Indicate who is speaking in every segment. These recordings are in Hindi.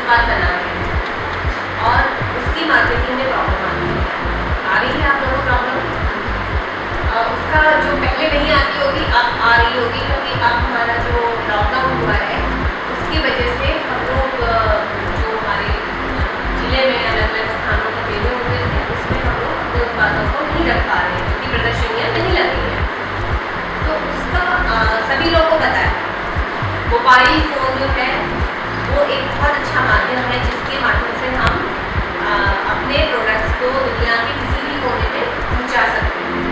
Speaker 1: उत्पाद बना रहे हैं और उसकी मार्केटिंग में प्रॉब्लम आ रही है। आप लोगों को प्रॉब्लम उसका जो पहले नहीं आती होगी अब आ रही होगी, क्योंकि अब हमारा जो लॉकडाउन हुआ है उसकी वजह से हम लोग जो हमारे जिले में अलग अलग स्थानों पर मेले हो गए थे उसमें हम लोग अपने उत्पादों को नहीं रख पा रहे हैं क्योंकि प्रदर्शनियाँ नहीं लग रही हैं। तो उसका सभी लोगों को पता है मोबाइल फ़ोन जो है वो एक बहुत अच्छा माध्यम है जिसके माध्यम से हम अपने प्रोडक्ट्स को दुनिया के किसी भी कोने में पहुँचा सकते हैं।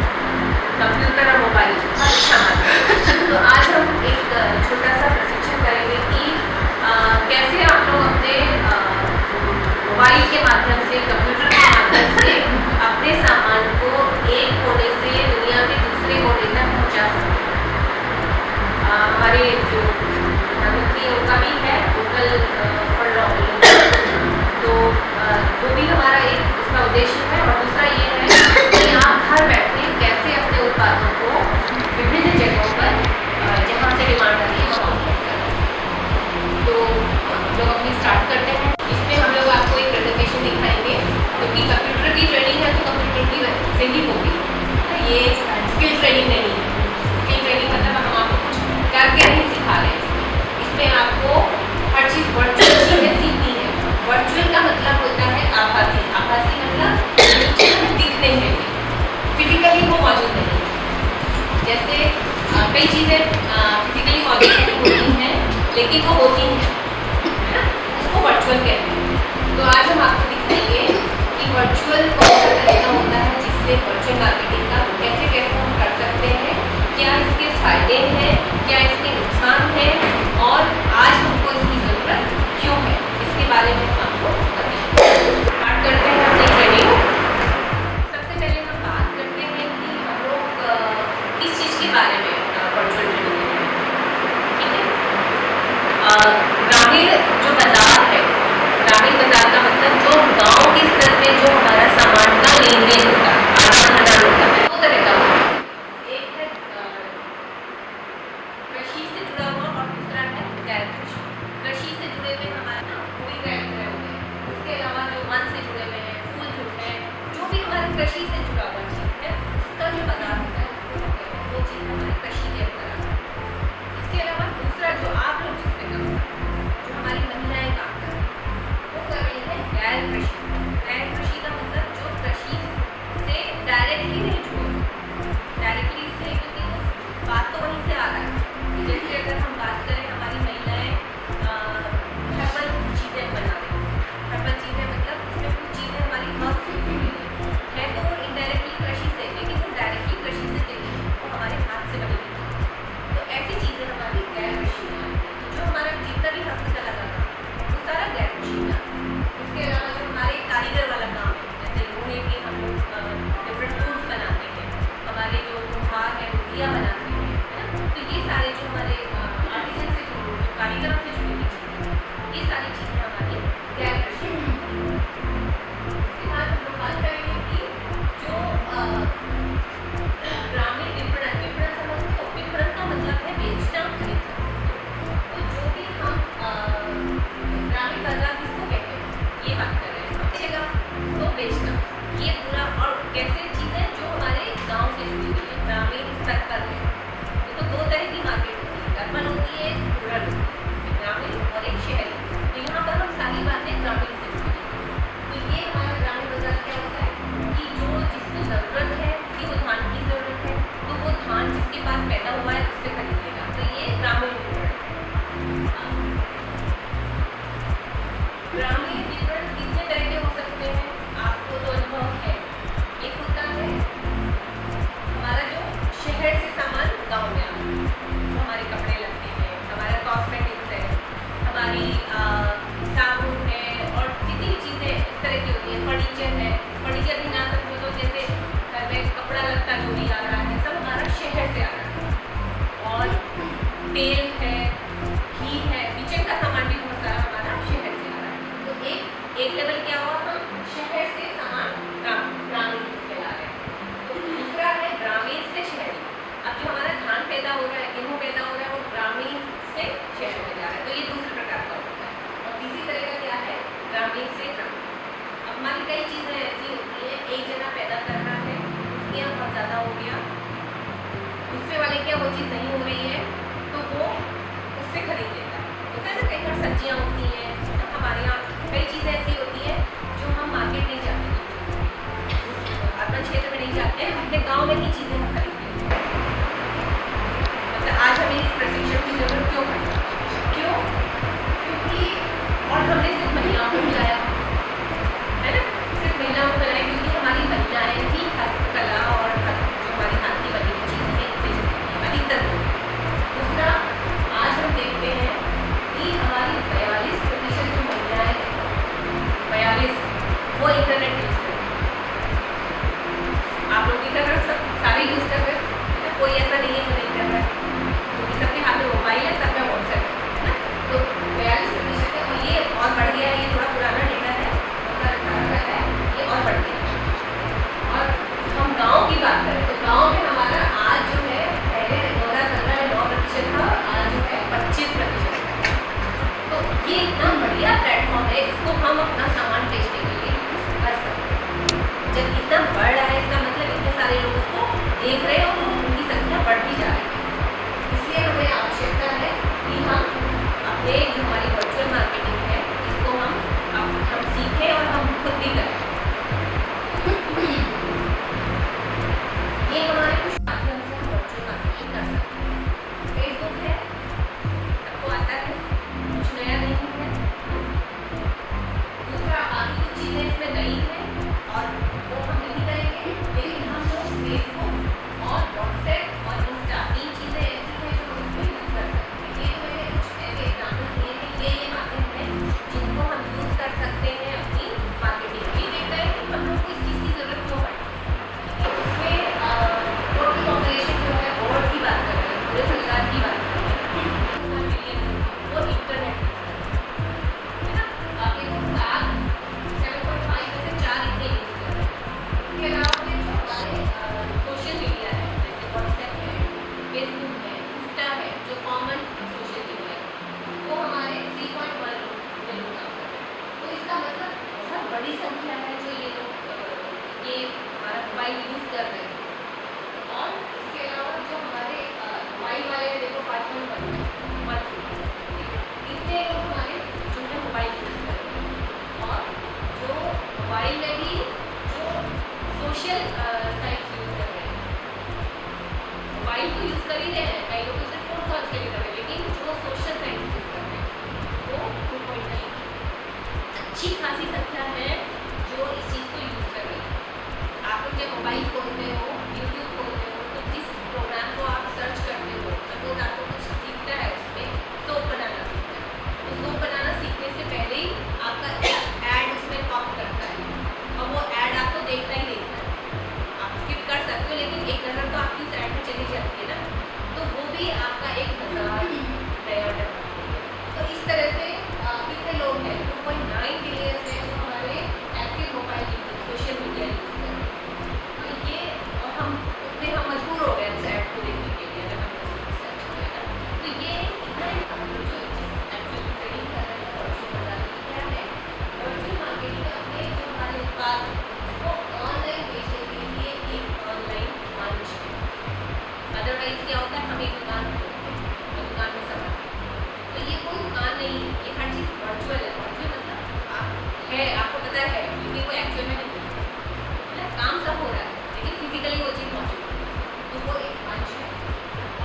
Speaker 1: कंप्यूटर और मोबाइल बहुत अच्छा माध्यम है। तो आज हम एक छोटा सा प्रशिक्षण करेंगे कि कैसे आप लोग अपने मोबाइल के माध्यम से, कंप्यूटर के माध्यम से अपने सामान को एक कोने से दुनिया के दूसरे कोने तक पहुँचा सकते हैं। हमारे जो प्रधानमंत्री उनका भी है वोकल फॉर लोकल, तो वो भी हमारा एक उसका उद्देश्य है। और दूसरा वो चीज़ नहीं हो रही है तो वो उससे खरीद लेता है। होता है ना, कई बार सब्जियाँ होती हैं, हमारे यहाँ कई चीज़ें ऐसी होती हैं जो हम मार्केट नहीं जाते, अर्बन क्षेत्र में नहीं जाते हैं, अपने गाँव में ही चीज़ें हम खरीद लेते हैं। मतलब आज हमें इस प्रशिक्षण की जरूरत क्यों पड़ी? क्यों? क्योंकि और हमने सिर्फ महिलाओं को बुलाया है ना, सिर्फ महिलाओं को बुलाया क्योंकि हमारी महिलाएं ही हस्तकला और जो हमारी हाथ की बनी हुई चीज़ें हैं अधिकतर। दूसरा, आज हम देखते हैं कि हमारी 42% जो महिलाएं हैं, 42, वो इंटरनेट यूज़ करते हैं। आप लोग की तरह सब सारे यूज़ कर रहे हैं, कोई ऐसा नहीं है जो नहीं कर रहा है, क्योंकि सबके हाथ में मोबाइल है, सबका व्हाट्सएप है ना। तो 42% है, और ये और बढ़ गया है, ये थोड़ा पुराना डेटा है, 2018 का है, ये और बढ़ गया है। और हम गाँव की बात करें तो गाँव में हमारा आज जो है, पहले 2015 में 9% था, आज जो है 25% है। तो ये इतना बढ़िया प्लेटफॉर्म है, इसको हम अपना सामान बेचने के लिए कर सकते हैं। जब इतना बढ़ रहा है, इसका मतलब इतने सारे लोग उसको देख रहे हैं और उनकी संख्या बढ़ती जा रही है। इसलिए हमें आवश्यकता है कि हम अपने जो हमारी वर्चुअल मार्केटिंग है, इसको हम सीखें और हम खुद भी करें। ये हमारे कुछ माध्यम से हम वर्चुअल मार्केटिंग कर सकते हैं। फेसबुक है, सबको आता है, कुछ नया नहीं है। दूसरा, बाकी कुछ चीज़ें इसमें नई हैं और वो हम नहीं करेंगे, लेकिन हम लोग फेसबुक और व्हाट्सएप और इंस्टा, 3 चीज़ें ऐसी हैं जो हम इसमें यूज़ कर सकते हैं। ये तो मैंने कुछ ऐसे एग्जाम्पल दिए हैं, ये माध्यम है जिनको हम यूज़ कर सकते हैं अपनी मार्केटिंग में। ये देखते हैं कि हम लोग को इस चीज़ की ज़रूरत क्यों पड़ी। इसमें टोटल पॉपुलेशन जो है और की बात कर रहे हैं, पूरे संसार की बात कर रहे हैं, वो इंटरनेट है ना। बाकी वो 7.5 में से 4 इतने यूज़ कर रहे हैं। इसके अलावा फिर जो हमारे सोशल मीडिया है, जैसे व्हाट्सएप है, फेसबुक है, इंस्टा है, जो कॉमन सोशल मीडिया है, वो हमारे 3.1 मिलियन लोग काम कर रहे हैं। तो इसका मतलब बहुत बड़ी संख्या है जो ये लोग ये हमारा मोबाइल यूज़ कर रहे हैं। और इसके अलावा जो हमारे मोबाइल वाले देखो 5.1 इतने लोग हमारे जो है मोबाइल यूज़ कर रहे हैं। और जो मोबाइल में भी जो सोशल साइट्स यूज़ कर रहे हैं, मोबाइल तो यूज़ कर ही रहे हैं, कई लोग तो सिर्फ फोन कॉल्स के लिए कर रहे हैं, लेकिन जो सोशल साइट्स यूज़ कर रहे हैं वो 2.9, अच्छी खासी संख्या है जो इस चीज़ को यूज़ कर रही है। आप लोग जब मोबाइल खोलते हो, यूट्यूब खोलते हो, तो जिस प्रोग्राम को आप सर्च करते हो, सपोज आपको कुछ सीखना है, उसमें सोप बनाना सीखना है, तो सोप बनाना सीखने से पहले ही आपका ऐड उसमें पॉप करता है और वो ऐड आपको देखना ही देखना है। आप स्किप कर सकते हो, लेकिन एक नज़र तो आपकी उस ऐड में चली जाती है ना, तो वो भी आपका एक मज़ाक डायवर्ट है। तो इस तरह से कितने लोग हैं, 2.9 बिलियन से जो हमारे active mobile social media use कर रहे हैं। तो ये और हम उतने हम मजबूर हो गए उस ऐड को देखने के लिए, अगर हम सर्च करें ना, तो ये इतना जो जिस एक्चुअली ट्रेडिंग कर रहे हैं वर्चुअल बाजार में क्या है, वर्चुअल मार्केटिंग अपने जो हमारे उत्पाद वो ऑनलाइन बेचने के लिए एक ऑनलाइन मंच है। अदरवाइज क्या होता है, हम एक दुकान खोलते हैं और दुकान में सब रखते हैं, तो ये कोई दुकान नहीं है, ये हर चीज़ वर्चुअल है। वर्चुअल मतलब आप है, आपको पता है, लेकिन कोई एक्चुअल में नहीं है, काम सब हो रहा है, लेकिन फिजिकली वो चीज़ मौजूद है। तो वो एक मंच है।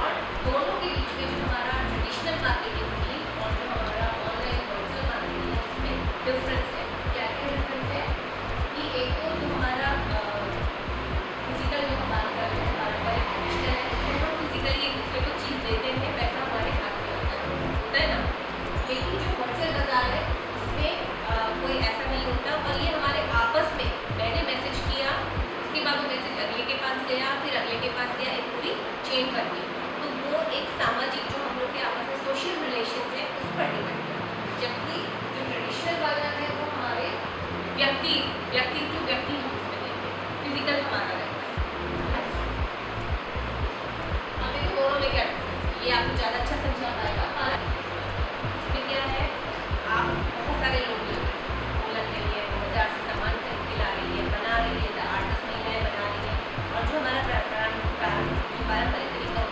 Speaker 1: और दोनों के बीच में जो हमारा ट्रेडिशनल मार्केटिंग थी और जो हमारा ऑनलाइन वर्चुअल मार्केटिंग है, उसमें डिफरेंस है। क्या क्या डिफरेंस है कि एक तो जो हमारा फिजिकल जो हम बात कर रहे हैं, हमारा ट्रेडिशनल है, उसमें हम फिजिकली एक दूसरे को चीज़ देते हैं, पैसा हमारे हाथ में होता है ना। लेकिन जो वर्चुअल बाजार है, उसमें कोई ऐसा नहीं होता, और ये हमारे आपस में, मैंने मैसेज किया, उसके बाद वो मैसेज अगले के पास गया, फिर अगले के पास गया, एक पूरी चेन बन गई। तो वो एक सामाजिक जो हम लोग के आपस में सोशल रिलेशन है, उस पर डिपेंड है। जबकि जो ट्रेडिशनल बाजार है वो हमारे व्यक्ति टू व्यक्ति हम उसमें देते हैं, फिजिकल हमारा रहता है। अब इन दोनों में क्या डिफरेंस है, ये आपको ज़्यादा अच्छा समझा पाएगा। इसमें क्या है, आप बहुत सारे लोग बोलन के लिए बाजार से सामान खरीद के ला रही है, बना रही है, 8-10 महिलाएँ बना रही हैं, और जो हमारा जो पारंपरिक तरीका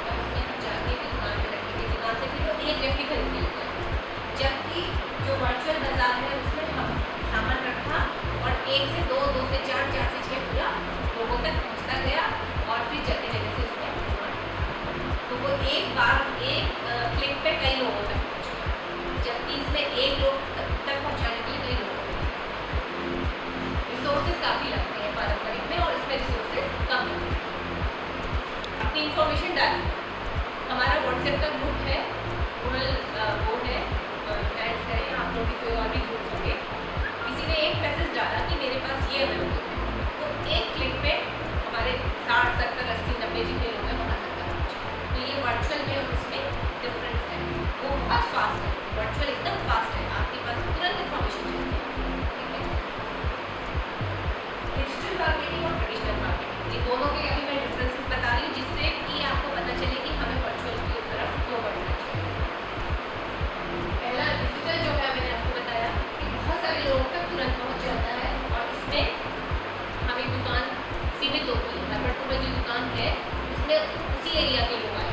Speaker 1: उसमें उसी एरिया के लोग आए,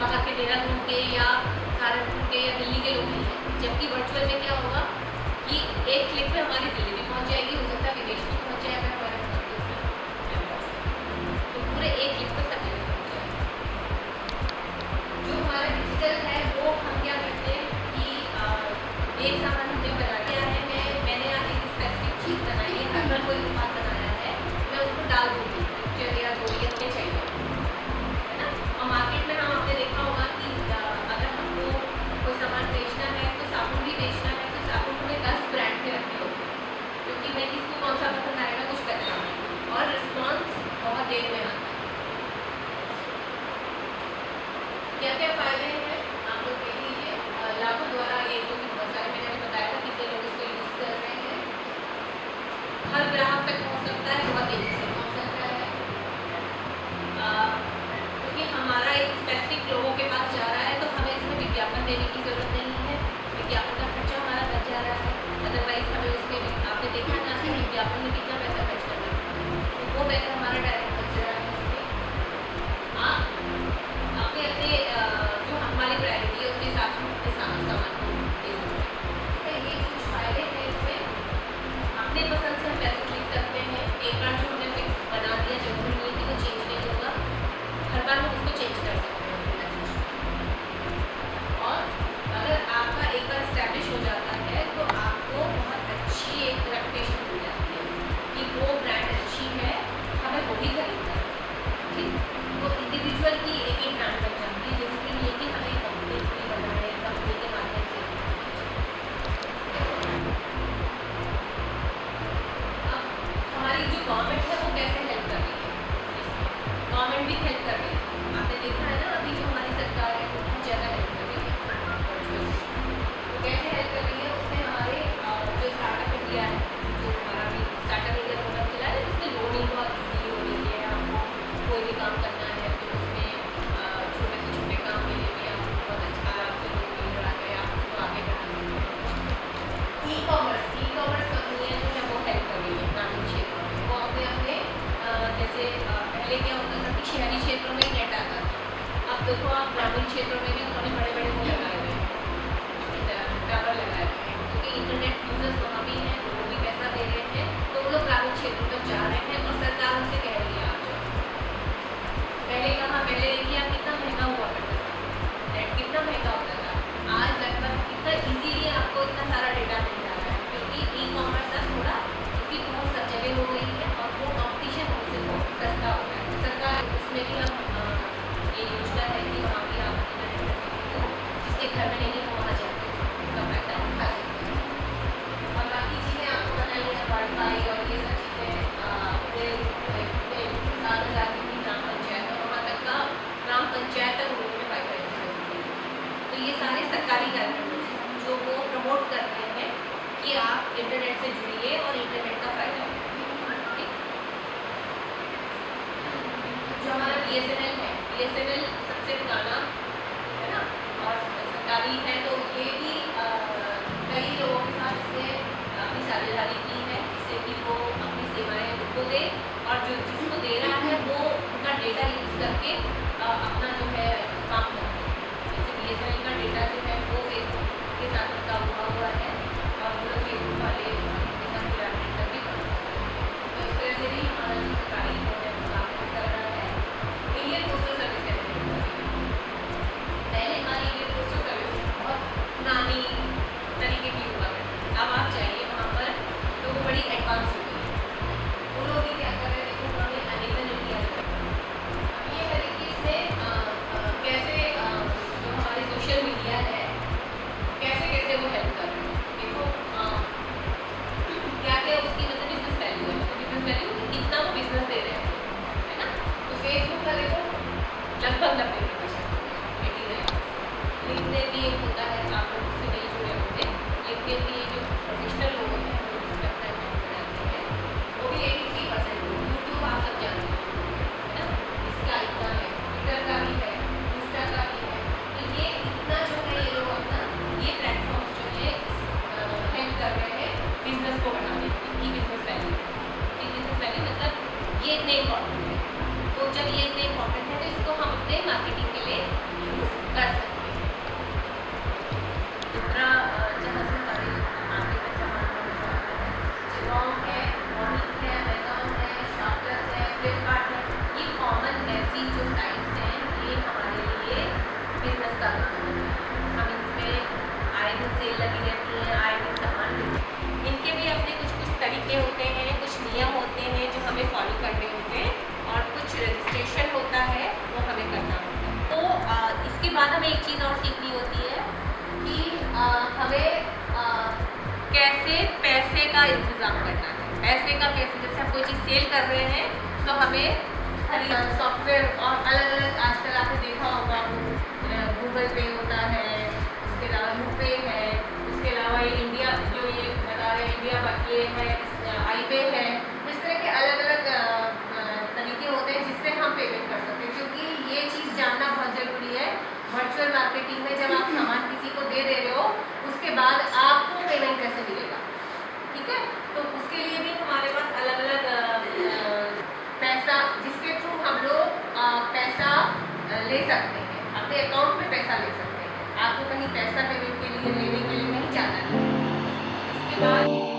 Speaker 1: बाहर के देहरादून के या सहारनपुर के या दिल्ली के लोग नहीं हैं। जबकि वर्चुअल में क्या होगा कि एक क्लिक में हमारी दिल्ली भी पहुंच जाएगी, हो सकता है विदेश भी पहुंच जाए अगर हमारे तो पूरे एक क्लिक पर सब जगह पहुंच जाएगा। जो हमारा डिजिटल है वो हम क्या करते हैं कि एक सामान हमने बना दिया है, मैंने आज एक स्पेसिफिक चीज़ बनाई है, अगर कोई उत्पाद बनाया है मैं उसको डाल दूँगी पिक्चर या बोलिए हमें चाहिए, है ना। और मार्केट में हम आपने देखा होगा कि अगर हमको कोई सामान बेचना है तो साबुन भी बेचना है तो साबुन हमें 10 ब्रांड के रखने होते हैं, क्योंकि मैं किसको कौन सा पसंद आएगा कुछ पता नहीं, और रिस्पॉन्स बहुत देर में आता है। क्या क्या फायदे हैं आप लोग देख लीजिए, लाखों द्वारा ये जो बहुत सारे मैंने बताया था कितने लोग इसको यूज़ कर रहे हैं, हर ग्राहक तक पहुँच सकता है, बहुत तेजी से पहुँच सकता है, क्योंकि हमारा एक स्पेसिफिक लोगों के पास जा रहा है तो हमें इसमें विज्ञापन देने की ज़रूरत नहीं है, विज्ञापन का खर्चा हमारा बच जा रहा है। अदरवाइज हमें उसमें आपने देखा ना कि विज्ञापन में कितना पैसा खर्च करना है, तो वो पैसा हमारा डायरेक्ट बच रहा है इसमें। आपने अपने जो हमारी प्रायोरिटी है उसके हिसाब से अपने सामान को दे सकते हैं। ये कुछ फायदे हैं इसमें, अपने पसंद से हम पैसे लिख सकते हैं। एक बार जो हमने फिक्स बना दिया जरूरी नहीं कि वो चेंज नहीं होगा, हर बार हम उसको चेंज कर सकते हैं। और अगर आपका एक बार इस्टेब्लिश हो जाता है तो आपको बहुत अच्छी एक रेपुटेशन मिल जाती है कि वो ब्रांड अच्छी है, हमें वही खरीदना है, ठीक। तो इंडिविजुअल की एक ही ब्रांड बन जाती है, जरूरी नहीं है कि हमें कंपनी भी बनाए, कंपनी के माध्यम से। अब हमारी जो गवर्नमेंट है वो कैसे हेल्प कर रही है, गवर्नमेंट भी हेल्प कर रही है। आपने देखा है ना अभी जो हमारी सरकार है वो बहुत ज़्यादा हेल्प कर रही है। तो कैसे हेल्प कर रही है, उसने हमारे जो स्टार्टअप इंडिया है, जो हमारा भी स्टार्टअप इंडिया प्रोग्राम चला है, उसमें लोनिंग बहुत ईजी हो रही है। आपको कोई भी काम करना है तो उसमें छोटे से छोटे काम के लिए भी आपको बहुत अच्छा आराम से लोन मिल रहा है, आप उसको आगे बढ़ा सकते हैं। ई कॉमर्स कंपनियाँ जो है वो हेल्प कर रही है ग्रामीण क्षेत्रों में, वो अपने जैसे पहले क्या होता था कि शहरी क्षेत्रों में नेट आता था, अब देखो आप ग्रामीण क्षेत्रों में भी उन्होंने बड़े बड़े वो लगाए हुए हैं, टावर लगाए हुए हैं, क्योंकि इंटरनेट यूजर्स वहाँ भी हैं, वो भी पैसा दे रहे हैं, तो वो लोग ग्रामीण क्षेत्रों तक जा रहे हैं और सरकार उनसे कह रही है आप जाओ। पहले कहा, पहले देखिए आप कितना महंगा हुआ करता था नेट, कितना महंगा होता था, आज लगभग कितना इजीली आपको इतना सारा डेटा मिल जा रहा है, क्योंकि ई कॉमर्स का थोड़ा उसकी पहुँच सब जगह हो गई है और वो कॉम्पिटिशन उनसे बहुत सस्ता हो रहा है। सरकार उसमें भी हम ये योजना है कि वहाँ भी आप जिसके घर में नहीं है वहाँ जाकर उसका फायदा उठा सकते हैं। और बाकी चीज़ें आपको बताइए वाईफाई और ये सब चीज़ें पूरे 7,000 की ग्राम पंचायत और वहाँ तक का ग्राम पंचायत तक उन्होंने वाईफाई कर सकते हैं। तो ये सारे सरकारी कार्यक्रम हैं जो वो प्रमोट करते हैं कि आप इंटरनेट से जुड़िए और इंटरनेट का फायदा उठाइए, ठीक। जो हमारा BSNL है, BSNL सबसे पुराना है ना और सरकारी है, तो ये भी कई लोगों के साथ इसने अपनी साझेदारी की है जिससे कि वो अपनी सेवाएं उनको दे और जो जिसको दे रहा है वो उनका डेटा यूज़ करके अपना जो है काम करते हैं। जैसे BSNL का डेटा जो है वो फेसबुक के साथ उनका हुआ है और वो लोग फेसबुक वाले के साथ कोलैबोरेट करके कर सकते हैं। तो इस तरह से भी हमारा जो सरकारी जो है वो काम कर रहा है। इंडियन पोस्टल सर्विस कैसे पहले हमारी इंडियन पोस्टल सर्विस बहुत पुरानी तरीके की हुआ करती, अब आप जाइए वहाँ पर तो वो बड़ी एडवांस हो गई है। वो लोग भी क्या कर रहे हैं, देखो उन्होंने अमेजन इंडिया ये तरीके से कैसे जो हमारे सोशल मीडिया है कैसे कैसे वो हेल्प कर रहे हैं। देखो क्या क्या उसकी मतलब बिजनेस वैल्यू है, तो बिजनेस वैल्यू कितना वो बिजनेस दे रहे हैं, है ना। तो फेसबुक का देखो लगभग 90% लिंक्डइन भी एक होता है, आप लोग उससे नहीं जुड़े होंगे, लिंक्डइन भी जो प्रोफेशनल लोग हैं वो उसका अपना बनाते हैं, वो भी 80%। यूट्यूब आप सब जानते हैं, है ना, इसका इतना है, ट्विटर का भी है, इंस्टा का भी है। तो ये इतना जो है ये लोग अपना ये प्लेटफॉर्म जो है हेल्प कर रहे हैं बिजनेस को बढ़ाने में, की बिजनेस वैल्यू मतलब ये इतने इम्पॉर्टेंट है। तो जब ये इतने इम्पोर्टेंट है तो इसको हम अपने मार्केटिंग के लिए यूज़ कर सकते हैं। दूसरा जहाँ से हमारे मार्केट में सामान जिलोंग है, मॉनिक है, अमेज़न है, शॉपक्लूज है, फ्लिपकार्ट है, ये कॉमन ऐसी जो साइट्स हैं ये हमारे लिए बिजनेस करना होता है। हम इसमें आए दिन सेल लगी रहती है, आए दिन सामान मिलते हैं। इनके भी अपने कुछ कुछ तरीके होते हैं, कुछ नियम होते हैं जो हमें फॉलो करने होते हैं और कुछ रजिस्ट्रेशन होता है वो हमें करना होता है। तो इसके बाद हमें एक चीज़ और सीखनी होती है कि हमें कैसे पैसे का इंतज़ाम करना है। पैसे का कैसे, जैसे हम कोई चीज़ सेल कर रहे हैं तो हमें सॉफ्टवेयर और अलग अलग आजकल आपने देखा होगा गूगल पे होता है, उसके अलावा यूपे है, उसके अलावा ये इंडिया जो ये बता रहे हैं इंडिया ये है, आई पे है। इस तरह के अलग अलग तरीके होते हैं जिससे हम पेमेंट कर सकते हैं, क्योंकि ये चीज़ जानना बहुत ज़रूरी है। वर्चुअल मार्केटिंग में जब आप सामान किसी को दे रहे हो उसके बाद आपको पेमेंट कैसे मिलेगा, ठीक है। तो उसके लिए भी हमारे पास अलग अलग पैसा, जिसके थ्रू हम लोग पैसा ले सकते हैं, अपने अकाउंट में पैसा ले सकते हैं। आपको कहीं पैसा पेमेंट के लिए लेने के लिए नहीं जाना है। इसके बाद